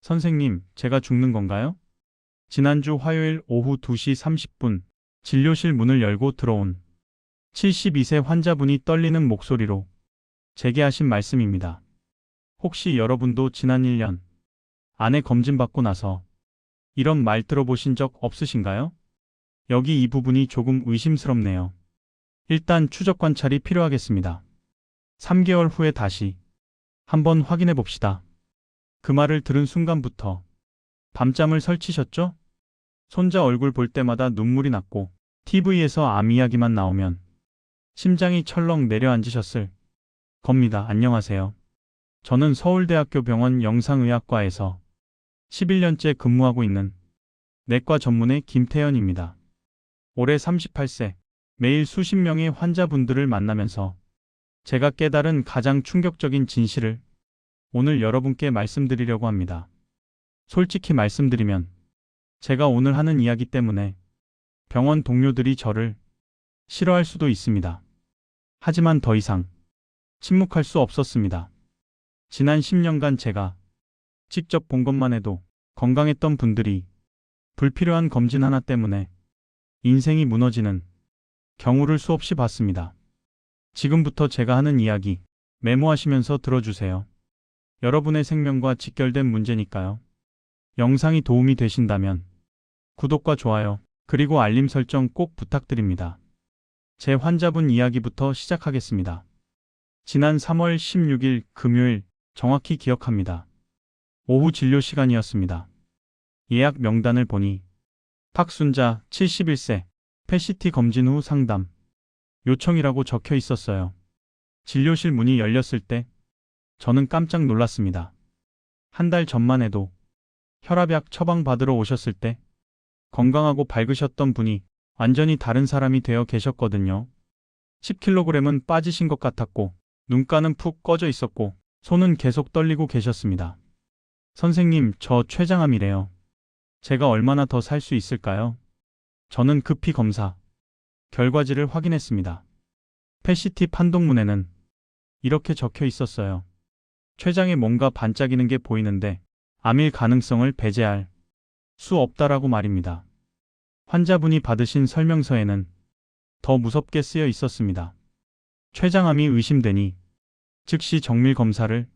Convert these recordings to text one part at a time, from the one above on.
선생님, 제가 죽는 건가요? 지난주 화요일 오후 2시 30분 진료실 문을 열고 들어온 72세 환자분이 떨리는 목소리로 제게 하신 말씀입니다. 혹시 여러분도 지난 1년 안에 검진받고 나서 이런 말 들어보신 적 없으신가요? 여기 이 부분이 조금 의심스럽네요. 일단 추적 관찰이 필요하겠습니다. 3개월 후에 다시 한번 확인해 봅시다. 그 말을 들은 순간부터 밤잠을 설치셨죠? 손자 얼굴 볼 때마다 눈물이 났고 TV에서 암 이야기만 나오면 심장이 철렁 내려앉으셨을 겁니다. 안녕하세요. 저는 서울대학교 병원 영상의학과에서 11년째 근무하고 있는 내과 전문의 김태현입니다. 올해 38세, 매일 수십 명의 환자분들을 만나면서 제가 깨달은 가장 충격적인 진실을 오늘 여러분께 말씀드리려고 합니다. 솔직히 말씀드리면 제가 오늘 하는 이야기 때문에 병원 동료들이 저를 싫어할 수도 있습니다. 하지만 더 이상 침묵할 수 없었습니다. 지난 10년간 제가 직접 본 것만 해도 건강했던 분들이 불필요한 검진 하나 때문에 인생이 무너지는 경우를 수없이 봤습니다. 지금부터 제가 하는 이야기 메모하시면서 들어주세요. 여러분의 생명과 직결된 문제니까요. 영상이 도움이 되신다면 구독과 좋아요, 그리고 알림 설정 꼭 부탁드립니다. 제 환자분 이야기부터 시작하겠습니다. 지난 3월 16일 금요일 정확히 기억합니다. 오후 진료 시간이었습니다. 예약 명단을 보니 박순자 71세 PET 검진 후 상담 요청이라고 적혀 있었어요. 진료실 문이 열렸을 때 저는 깜짝 놀랐습니다. 한 달 전만 해도 혈압약 처방 받으러 오셨을 때 건강하고 밝으셨던 분이 완전히 다른 사람이 되어 계셨거든요. 10kg은 빠지신 것 같았고 눈가는 푹 꺼져 있었고 손은 계속 떨리고 계셨습니다. 선생님, 저 췌장암이래요. 제가 얼마나 더 살 수 있을까요? 저는 급히 검사 결과지를 확인했습니다. PET 판독문에는 이렇게 적혀 있었어요. 췌장에 뭔가 반짝이는 게 보이는데 암일 가능성을 배제할 수 없다라고 말입니다. 환자분이 받으신 설명서에는 더 무섭게 쓰여 있었습니다. 췌장암이 의심되니 즉시 정밀 검사를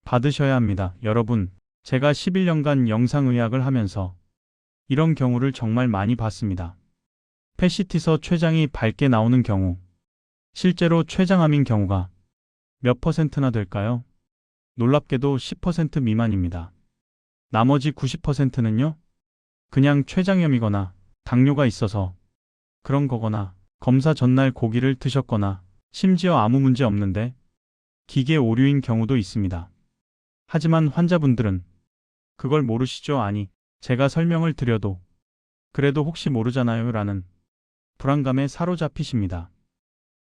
받으셔야 합니다. 여러분, 제가 11년간 영상의학을 하면서 이런 경우를 정말 많이 봤습니다. PET서 췌장이 밝게 나오는 경우, 실제로 췌장암인 경우가 몇 %나 될까요? 놀랍게도 10% 미만입니다. 나머지 90%는요? 그냥 췌장염이거나 당뇨가 있어서 그런 거거나 검사 전날 고기를 드셨거나 심지어 아무 문제 없는데 기계 오류인 경우도 있습니다. 하지만 환자분들은 그걸 모르시죠? 아니, 제가 설명을 드려도 그래도 혹시 모르잖아요 라는 불안감에 사로잡히십니다.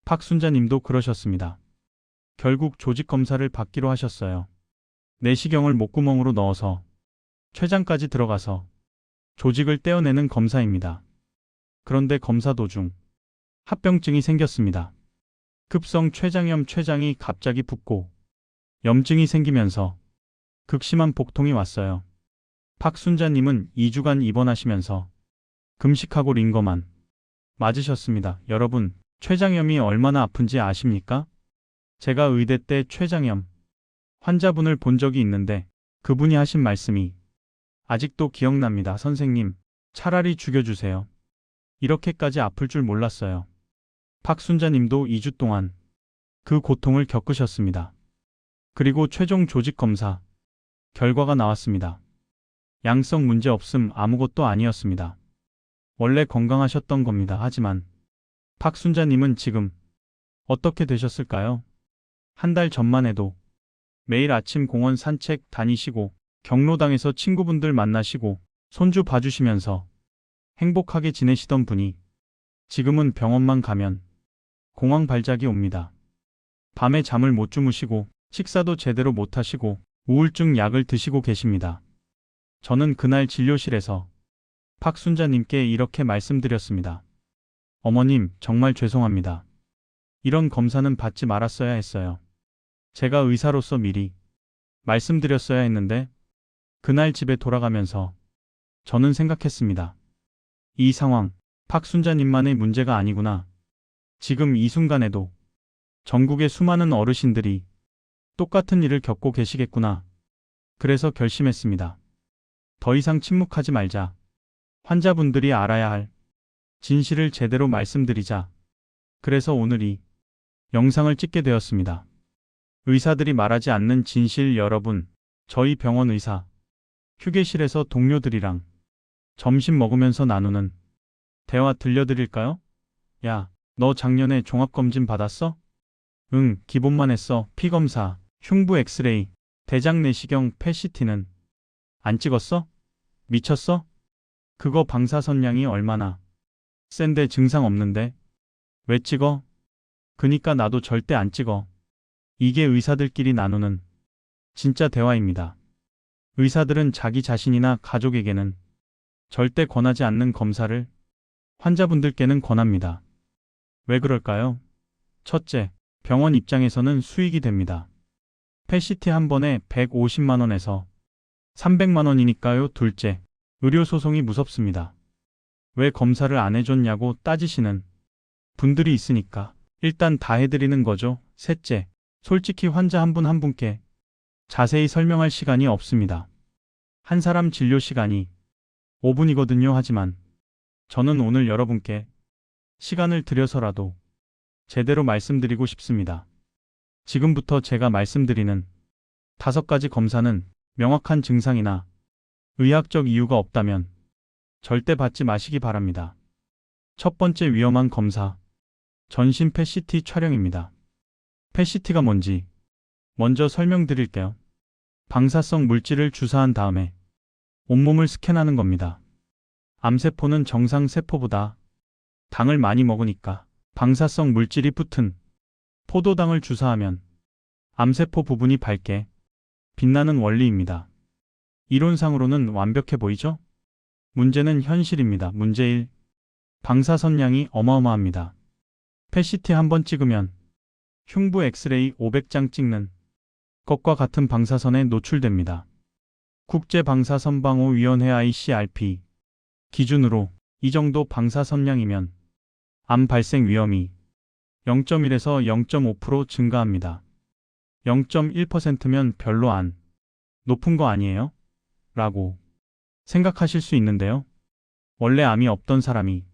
박순자님도 그러셨습니다. 결국 조직 검사를 받기로 하셨어요. 내시경을 목구멍으로 넣어서 췌장까지 들어가서 조직을 떼어내는 검사입니다. 그런데 검사 도중 합병증이 생겼습니다. 급성 췌장염, 췌장이 갑자기 붓고 염증이 생기면서 극심한 복통이 왔어요. 박순자님은 2주간 입원하시면서 금식하고 링거만 맞으셨습니다. 여러분, 췌장염이 얼마나 아픈지 아십니까? 제가 의대 때 췌장염 환자분을 본 적이 있는데 그분이 하신 말씀이 아직도 기억납니다. 선생님, 차라리 죽여주세요. 이렇게까지 아플 줄 몰랐어요. 박순자님도 2주 동안 그 고통을 겪으셨습니다. 그리고 최종 조직 검사 결과가 나왔습니다. 양성 문제 없음, 아무것도 아니었습니다. 원래 건강하셨던 겁니다. 하지만 박순자님은 지금 어떻게 되셨을까요? 한 달 전만 해도 매일 아침 공원 산책 다니시고 경로당에서 친구분들 만나시고 손주 봐주시면서 행복하게 지내시던 분이 지금은 병원만 가면 공황 발작이 옵니다. 밤에 잠을 못 주무시고 식사도 제대로 못 하시고 우울증 약을 드시고 계십니다. 저는 그날 진료실에서 박순자님께 이렇게 말씀드렸습니다. 어머님, 정말 죄송합니다. 이런 검사는 받지 말았어야 했어요. 제가 의사로서 미리 말씀드렸어야 했는데 그날 집에 돌아가면서 저는 생각했습니다. 이 상황, 박순자님만의 문제가 아니구나. 지금 이 순간에도 전국의 수많은 어르신들이 똑같은 일을 겪고 계시겠구나. 그래서 결심했습니다. 더 이상 침묵하지 말자. 환자분들이 알아야 할 진실을 제대로 말씀드리자. 그래서 오늘 이 영상을 찍게 되었습니다. 의사들이 말하지 않는 진실. 여러분, 저희 병원 의사, 휴게실에서 동료들이랑 점심 먹으면서 나누는 대화 들려드릴까요? 야, 너 작년에 종합검진 받았어? 응, 기본만 했어. 피검사, 흉부 엑스레이, 대장 내시경, 펫CT는 안 찍었어? 미쳤어? 그거 방사선량이 얼마나 센데 증상 없는데 왜 찍어? 그니까 나도 절대 안 찍어. 이게 의사들끼리 나누는 진짜 대화입니다. 의사들은 자기 자신이나 가족에게는 절대 권하지 않는 검사를 환자분들께는 권합니다. 왜 그럴까요? 첫째, 병원 입장에서는 수익이 됩니다. 펫CT 한 번에 150만 원에서 300만 원이니까요. 둘째, 의료 소송이 무섭습니다. 왜 검사를 안 해줬냐고 따지시는 분들이 있으니까 일단 다 해드리는 거죠. 셋째, 솔직히 환자 한 분 한 분께 자세히 설명할 시간이 없습니다. 한 사람 진료 시간이 5분이거든요. 하지만 저는 오늘 여러분께 시간을 들여서라도 제대로 말씀드리고 싶습니다. 지금부터 제가 말씀드리는 5가지 검사는 명확한 증상이나 의학적 이유가 없다면 절대 받지 마시기 바랍니다. 첫 번째 위험한 검사, 전신 펫CT 촬영입니다. 펫CT가 뭔지 먼저 설명드릴게요. 방사성 물질을 주사한 다음에 온몸을 스캔하는 겁니다. 암세포는 정상 세포보다 당을 많이 먹으니까 방사성 물질이 붙은 포도당을 주사하면 암세포 부분이 밝게 빛나는 원리입니다. 이론상으로는 완벽해 보이죠? 문제는 현실입니다. 문제 1. 방사선량이 어마어마합니다. 펫CT 한 번 찍으면 흉부 엑스레이 500장 찍는 것과 같은 방사선에 노출됩니다. 국제방사선방호위원회 ICRP 기준으로 이 정도 방사선량이면 암 발생 위험이 0.1에서 0.5% 증가합니다. 0.1%면 별로 안 높은 거 아니에요? 라고 생각하실 수 있는데요. 원래 암이 없던 사람이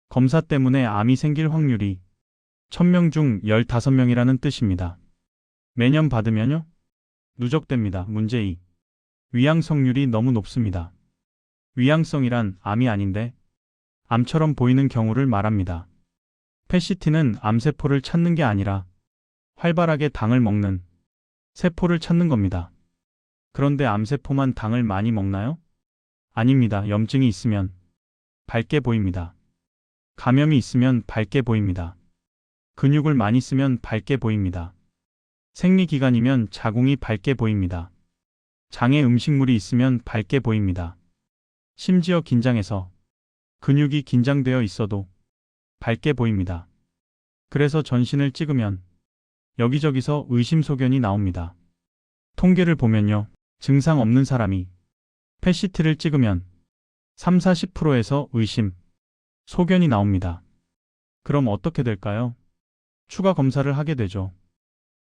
검사 때문에 암이 생길 확률이 1000명 중 15명이라는 뜻입니다. 매년 받으면요? 누적됩니다. 문제 2. 위양성률이 너무 높습니다. 위양성이란 암이 아닌데 암처럼 보이는 경우를 말합니다. 펫CT는 암세포를 찾는 게 아니라 활발하게 당을 먹는 세포를 찾는 겁니다. 그런데 암세포만 당을 많이 먹나요? 아닙니다. 염증이 있으면 밝게 보입니다. 감염이 있으면 밝게 보입니다. 근육을 많이 쓰면 밝게 보입니다. 생리기간이면 자궁이 밝게 보입니다. 장에 음식물이 있으면 밝게 보입니다. 심지어 긴장해서 근육이 긴장되어 있어도 밝게 보입니다. 그래서 전신을 찍으면 여기저기서 의심소견이 나옵니다. 통계를 보면요. 증상 없는 사람이 펫CT를 찍으면 30-40%에서 의심, 소견이 나옵니다. 그럼 어떻게 될까요? 추가 검사를 하게 되죠.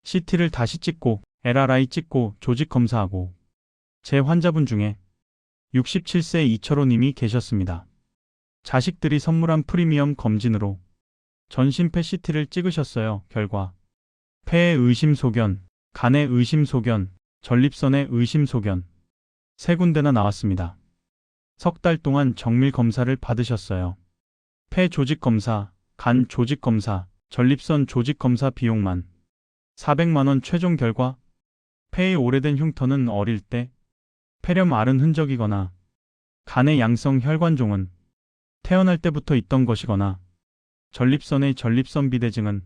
CT를 다시 찍고 LRI 찍고 조직 검사하고 제 환자분 중에 67세 이철호님이 계셨습니다. 자식들이 선물한 프리미엄 검진으로 전신 펫CT를 찍으셨어요. 결과 폐에 의심소견, 간에 의심소견, 전립선에 의심소견 3군데나 나왔습니다. 석 달 동안 정밀 검사를 받으셨어요. 폐 조직 검사, 간 조직 검사, 전립선 조직 검사 비용만 400만 원. 최종 결과 폐의 오래된 흉터는 어릴 때 폐렴 앓은 흔적이거나 간의 양성 혈관종은 태어날 때부터 있던 것이거나 전립선의 전립선 비대증은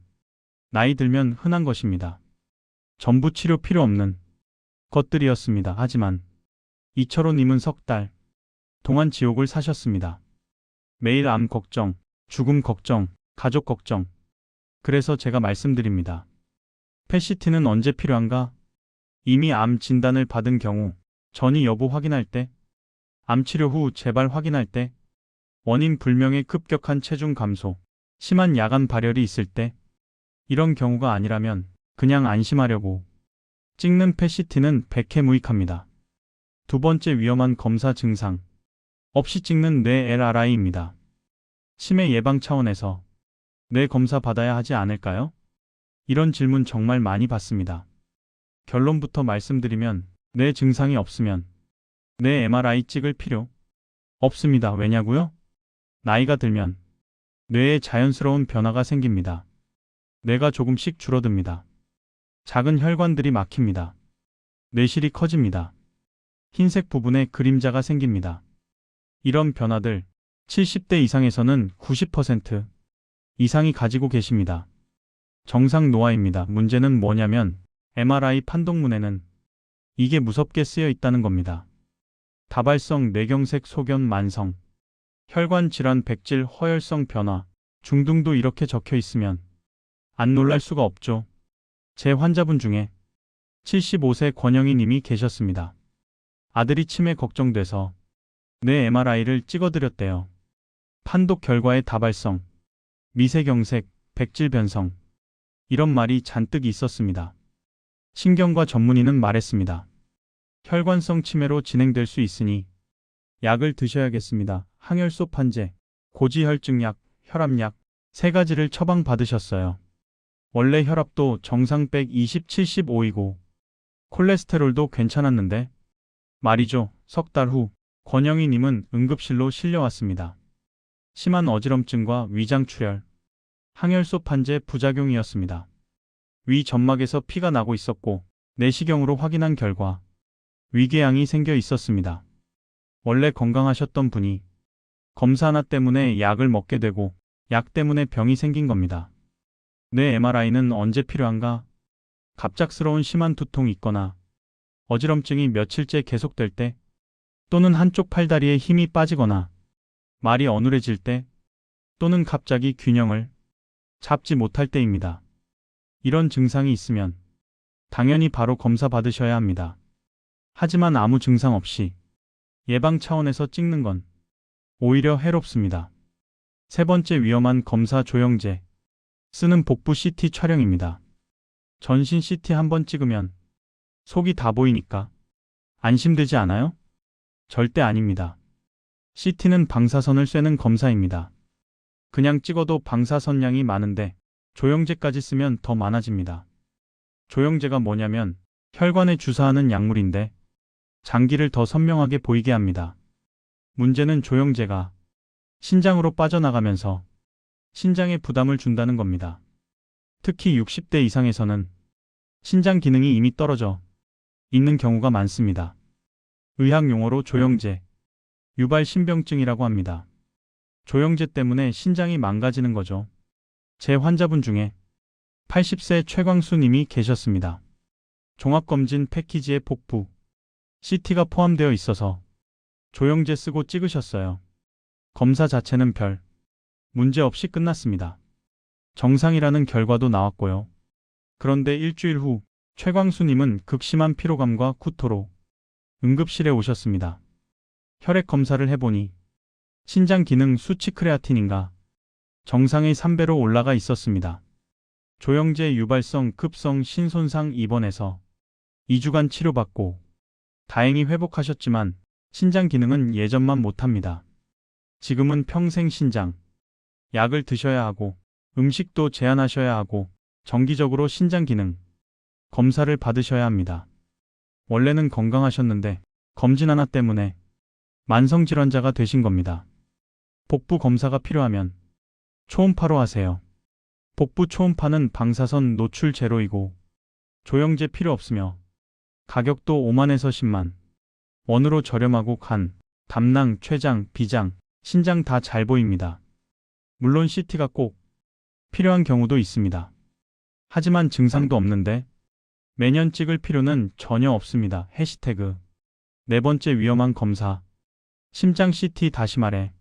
나이 들면 흔한 것입니다. 전부 치료 필요 없는 것들이었습니다. 하지만 이철호님은 석 달 동안 지옥을 사셨습니다. 매일 암 걱정, 죽음 걱정, 가족 걱정. 그래서 제가 말씀드립니다. 펫CT는 언제 필요한가? 이미 암 진단을 받은 경우 전이 여부 확인할 때, 암 치료 후 재발 확인할 때, 원인 불명의 급격한 체중 감소, 심한 야간 발열이 있을 때, 이런 경우가 아니라면 그냥 안심하려고 찍는 PET-CT는 백해무익합니다. 두 번째 위험한 검사 증상, 없이 찍는 뇌 LRI입니다. 치매 예방 차원에서 뇌 검사 받아야 하지 않을까요? 이런 질문 정말 많이 받습니다. 결론부터 말씀드리면 뇌 증상이 없으면 뇌 MRI 찍을 필요 없습니다. 왜냐고요? 나이가 들면 뇌에 자연스러운 변화가 생깁니다. 뇌가 조금씩 줄어듭니다. 작은 혈관들이 막힙니다. 뇌실이 커집니다. 흰색 부분에 그림자가 생깁니다. 이런 변화들 70대 이상에서는 90% 이상이 가지고 계십니다. 정상 노화입니다. 문제는 뭐냐면 MRI 판독문에는 이게 무섭게 쓰여 있다는 겁니다. 다발성 뇌경색 소견 만성, 혈관 질환 백질 허혈성 변화, 중등도 이렇게 적혀 있으면 안 놀랄 수가 없죠. 제 환자분 중에 75세 권영희 님이 계셨습니다. 아들이 치매 걱정돼서 뇌 MRI를 찍어드렸대요. 판독 결과에 다발성, 미세경색, 백질 변성 이런 말이 잔뜩 있었습니다. 신경과 전문의는 말했습니다. 혈관성 치매로 진행될 수 있으니 약을 드셔야겠습니다. 항혈소 판제, 고지혈증약, 혈압약 3가지를 처방받으셨어요. 원래 혈압도 정상 120/75이고 콜레스테롤도 괜찮았는데 말이죠. 석 달 후 권영희 님은 응급실로 실려왔습니다. 심한 어지럼증과 위장출혈, 항혈소 판제 부작용이었습니다. 위 점막에서 피가 나고 있었고 내시경으로 확인한 결과 위궤양이 생겨 있었습니다. 원래 건강하셨던 분이 검사 하나 때문에 약을 먹게 되고 약 때문에 병이 생긴 겁니다. 뇌 MRI는 언제 필요한가? 갑작스러운 심한 두통이 있거나 어지럼증이 며칠째 계속될 때 또는 한쪽 팔다리에 힘이 빠지거나 말이 어눌해질 때 또는 갑자기 균형을 잡지 못할 때입니다. 이런 증상이 있으면 당연히 바로 검사 받으셔야 합니다. 하지만 아무 증상 없이 예방 차원에서 찍는 건 오히려 해롭습니다. 세 번째 위험한 검사 조영제, 쓰는 복부 CT 촬영입니다. 전신 CT 한번 찍으면 속이 다 보이니까 안심되지 않아요? 절대 아닙니다. CT는 방사선을 쐬는 검사입니다. 그냥 찍어도 방사선량이 많은데 조영제까지 쓰면 더 많아집니다. 조영제가 뭐냐면 혈관에 주사하는 약물인데 장기를 더 선명하게 보이게 합니다. 문제는 조영제가 신장으로 빠져나가면서 신장에 부담을 준다는 겁니다. 특히 60대 이상에서는 신장 기능이 이미 떨어져 있는 경우가 많습니다. 의학 용어로 조영제, 유발 신병증이라고 합니다. 조영제 때문에 신장이 망가지는 거죠. 제 환자분 중에 80세 최광수 님이 계셨습니다. 종합검진 패키지에 복부, CT가 포함되어 있어서 조영제 쓰고 찍으셨어요. 검사 자체는 별 문제 없이 끝났습니다. 정상이라는 결과도 나왔고요. 그런데 일주일 후 최광수님은 극심한 피로감과 구토로 응급실에 오셨습니다. 혈액 검사를 해보니 신장 기능 수치 크레아틴인가 정상의 3배로 올라가 있었습니다. 조영제 유발성 급성 신손상 입원해서 2주간 치료받고 다행히 회복하셨지만 신장 기능은 예전만 못합니다. 지금은 평생 신장 약을 드셔야 하고 음식도 제한하셔야 하고 정기적으로 신장 기능 검사를 받으셔야 합니다. 원래는 건강하셨는데 검진 하나 때문에 만성질환자가 되신 겁니다. 복부 검사가 필요하면 초음파로 하세요. 복부 초음파는 방사선 노출 제로이고 조영제 필요 없으며 가격도 5만에서 10만 원으로 저렴하고 간, 담낭, 췌장, 비장, 신장 다 잘 보입니다. 물론 CT가 꼭 필요한 경우도 있습니다. 하지만 증상도 없는데 매년 찍을 필요는 전혀 없습니다. 해시태그 네 번째 위험한 검사, 심장 CT 다시 말해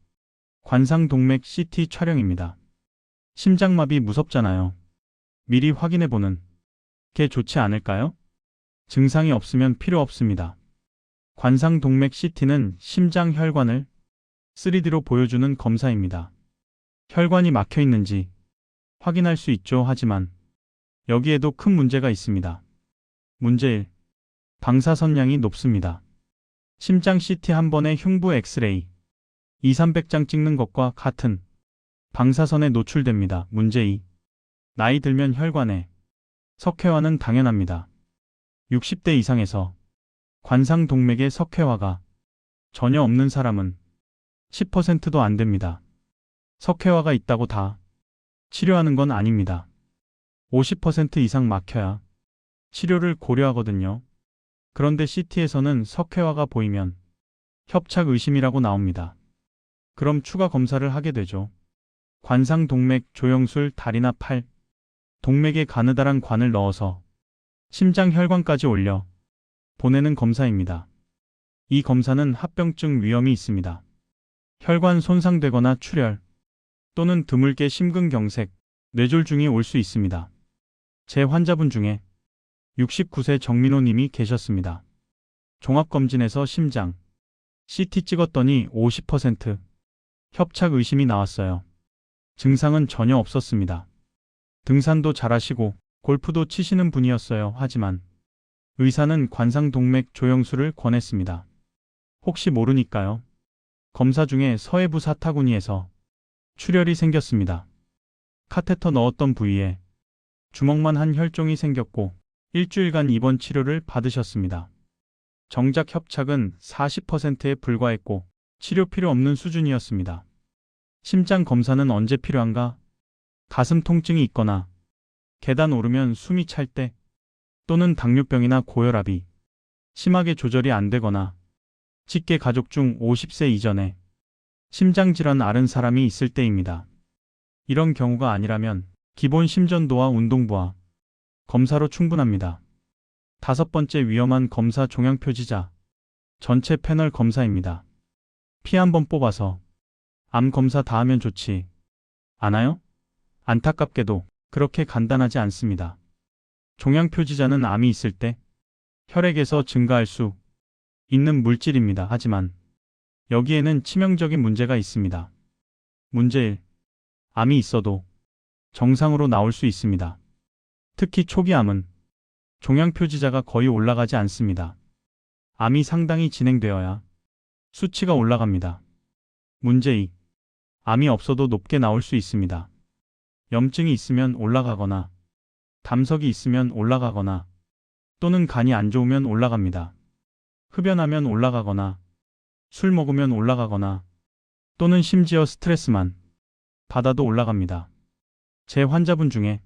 관상동맥 CT 촬영입니다. 심장마비 무섭잖아요. 미리 확인해보는 게 좋지 않을까요? 증상이 없으면 필요 없습니다. 관상동맥 CT는 심장 혈관을 3D로 보여주는 검사입니다. 혈관이 막혀 있는지 확인할 수 있죠. 하지만 여기에도 큰 문제가 있습니다. 문제 1. 방사선량이 높습니다. 심장 CT 한 번에 흉부 엑스레이 2,300장 찍는 것과 같은 방사선에 노출됩니다. 문제 2. 나이 들면 혈관에 석회화는 당연합니다. 60대 이상에서 관상동맥의 석회화가 전혀 없는 사람은 10%도 안 됩니다. 석회화가 있다고 다 치료하는 건 아닙니다. 50% 이상 막혀야 치료를 고려하거든요. 그런데 CT에서는 석회화가 보이면 협착 의심이라고 나옵니다. 그럼 추가 검사를 하게 되죠. 관상동맥 조영술 다리나 팔, 동맥에 가느다란 관을 넣어서 심장 혈관까지 올려 보내는 검사입니다. 이 검사는 합병증 위험이 있습니다. 혈관 손상되거나 출혈 또는 드물게 심근경색, 뇌졸중이 올 수 있습니다. 제 환자분 중에 69세 정민호 님이 계셨습니다. 종합검진에서 심장, CT 찍었더니 50% 협착 의심이 나왔어요. 증상은 전혀 없었습니다. 등산도 잘하시고 골프도 치시는 분이었어요. 하지만 의사는 관상동맥 조영술을 권했습니다. 혹시 모르니까요. 검사 중에 서해부 사타구니에서 출혈이 생겼습니다. 카테터 넣었던 부위에 주먹만 한 혈종이 생겼고 일주일간 입원 치료를 받으셨습니다. 정작 협착은 40%에 불과했고 치료 필요 없는 수준이었습니다. 심장 검사는 언제 필요한가? 가슴 통증이 있거나 계단 오르면 숨이 찰 때 또는 당뇨병이나 고혈압이 심하게 조절이 안 되거나 직계 가족 중 50세 이전에 심장질환 앓은 사람이 있을 때입니다. 이런 경우가 아니라면 기본 심전도와 운동부와 검사로 충분합니다. 5번째 위험한 검사 종양표지자 전체 패널 검사입니다. 피 한 번 뽑아서 암 검사 다 하면 좋지 않아요? 안타깝게도 그렇게 간단하지 않습니다. 종양표지자는 암이 있을 때 혈액에서 증가할 수 있는 물질입니다. 하지만 여기에는 치명적인 문제가 있습니다. 문제 1. 암이 있어도 정상으로 나올 수 있습니다. 특히 초기 암은 종양표지자가 거의 올라가지 않습니다. 암이 상당히 진행되어야 수치가 올라갑니다. 문제 2. 암이 없어도 높게 나올 수 있습니다. 염증이 있으면 올라가거나 담석이 있으면 올라가거나 또는 간이 안 좋으면 올라갑니다. 흡연하면 올라가거나 술 먹으면 올라가거나 또는 심지어 스트레스만 받아도 올라갑니다. 제 환자분 중에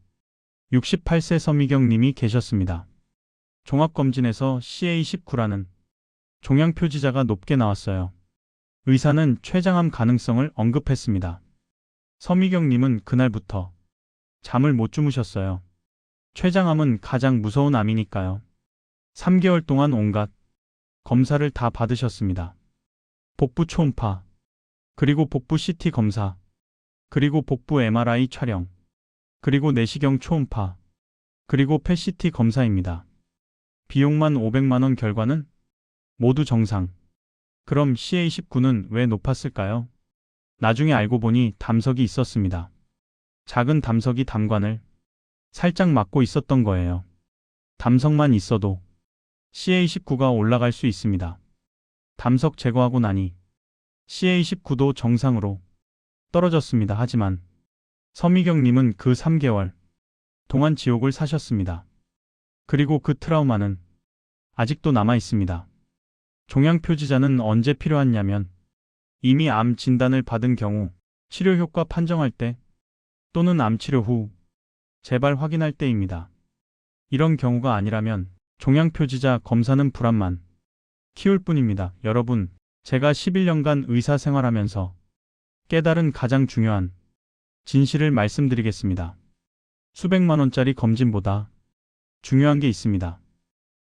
68세 서미경 님이 계셨습니다. 종합검진에서 CA19라는 종양표지자가 높게 나왔어요. 의사는 췌장암 가능성을 언급했습니다. 서미경 님은 그날부터 잠을 못 주무셨어요. 췌장암은 가장 무서운 암이니까요. 3개월 동안 온갖 검사를 다 받으셨습니다. 복부 초음파, 그리고 복부 CT 검사, 그리고 복부 MRI 촬영, 그리고 내시경 초음파, 그리고 펫CT 검사입니다. 비용만 500만 원, 결과는 모두 정상. 그럼 CA19는 왜 높았을까요? 나중에 알고 보니 담석이 있었습니다. 작은 담석이 담관을 살짝 막고 있었던 거예요. 담석만 있어도 CA19가 올라갈 수 있습니다. 담석 제거하고 나니 CA19도 정상으로 떨어졌습니다. 하지만 서미경님은 그 3개월 동안 지옥을 사셨습니다. 그리고 그 트라우마는 아직도 남아 있습니다. 종양표지자는 언제 필요하냐면 이미 암 진단을 받은 경우, 치료 효과 판정할 때 또는 암 치료 후 재발 확인할 때입니다. 이런 경우가 아니라면 종양표지자 검사는 불안만 키울 뿐입니다. 여러분, 제가 11년간 의사 생활하면서 깨달은 가장 중요한 진실을 말씀드리겠습니다. 수백만 원짜리 검진보다 중요한 게 있습니다.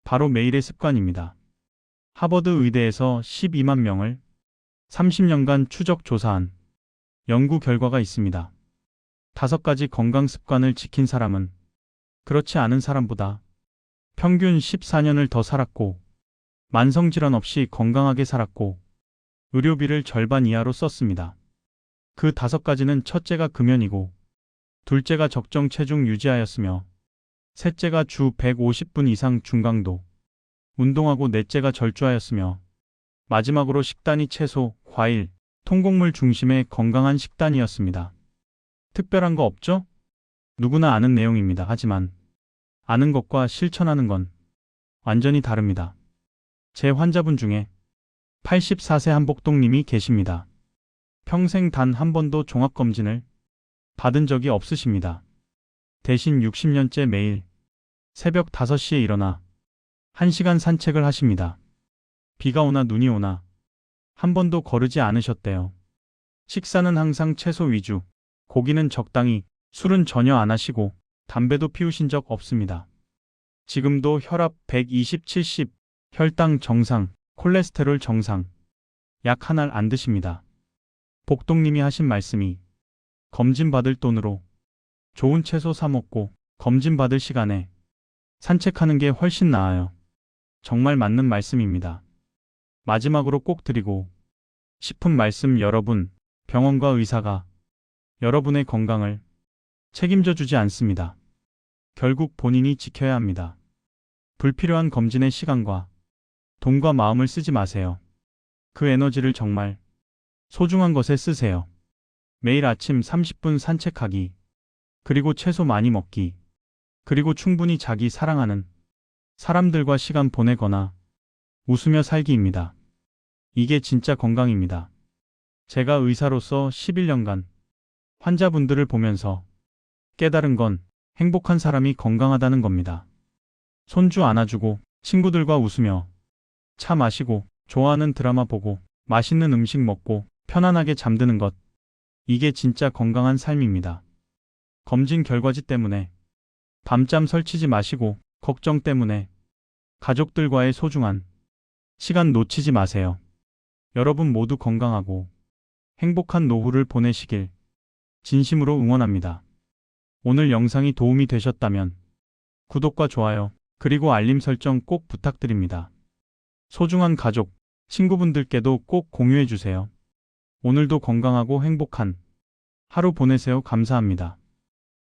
바로 매일의 습관입니다. 하버드 의대에서 12만 명을 30년간 추적 조사한 연구 결과가 있습니다. 5가지 건강 습관을 지킨 사람은 그렇지 않은 사람보다 평균 14년을 더 살았고 만성질환 없이 건강하게 살았고 의료비를 절반 이하로 썼습니다. 그 5가지는 첫째가 금연이고 둘째가 적정 체중 유지하였으며 셋째가 주 150분 이상 중강도 운동하고 넷째가 절주하였으며 마지막으로 식단이 채소, 과일, 통곡물 중심의 건강한 식단이었습니다. 특별한 거 없죠? 누구나 아는 내용입니다. 하지만 아는 것과 실천하는 건 완전히 다릅니다. 제 환자분 중에 84세 한복동님이 계십니다. 평생 단 한 번도 종합검진을 받은 적이 없으십니다. 대신 60년째 매일 새벽 5시에 일어나 1시간 산책을 하십니다. 비가 오나 눈이 오나 한 번도 거르지 않으셨대요. 식사는 항상 채소 위주, 고기는 적당히, 술은 전혀 안 하시고 담배도 피우신 적 없습니다. 지금도 혈압 120/70, 혈당 정상, 콜레스테롤 정상, 약 한 알 안 드십니다. 복동님이 하신 말씀이 검진 받을 돈으로 좋은 채소 사 먹고 검진 받을 시간에 산책하는 게 훨씬 나아요. 정말 맞는 말씀입니다. 마지막으로 꼭 드리고 싶은 말씀, 여러분, 병원과 의사가 여러분의 건강을 책임져 주지 않습니다. 결국 본인이 지켜야 합니다. 불필요한 검진의 시간과 돈과 마음을 쓰지 마세요. 그 에너지를 정말 소중한 것에 쓰세요. 매일 아침 30분 산책하기, 그리고 채소 많이 먹기, 그리고 충분히 자기 사랑하는 사람들과 시간 보내거나 웃으며 살기입니다. 이게 진짜 건강입니다. 제가 의사로서 11년간 환자분들을 보면서 깨달은 건 행복한 사람이 건강하다는 겁니다. 손주 안아주고 친구들과 웃으며 차 마시고 좋아하는 드라마 보고 맛있는 음식 먹고 편안하게 잠드는 것. 이게 진짜 건강한 삶입니다. 검진 결과지 때문에 밤잠 설치지 마시고 걱정 때문에 가족들과의 소중한 시간 놓치지 마세요. 여러분 모두 건강하고 행복한 노후를 보내시길 진심으로 응원합니다. 오늘 영상이 도움이 되셨다면 구독과 좋아요, 그리고 알림 설정 꼭 부탁드립니다. 소중한 가족, 친구분들께도 꼭 공유해 주세요. 오늘도 건강하고 행복한 하루 보내세요. 감사합니다.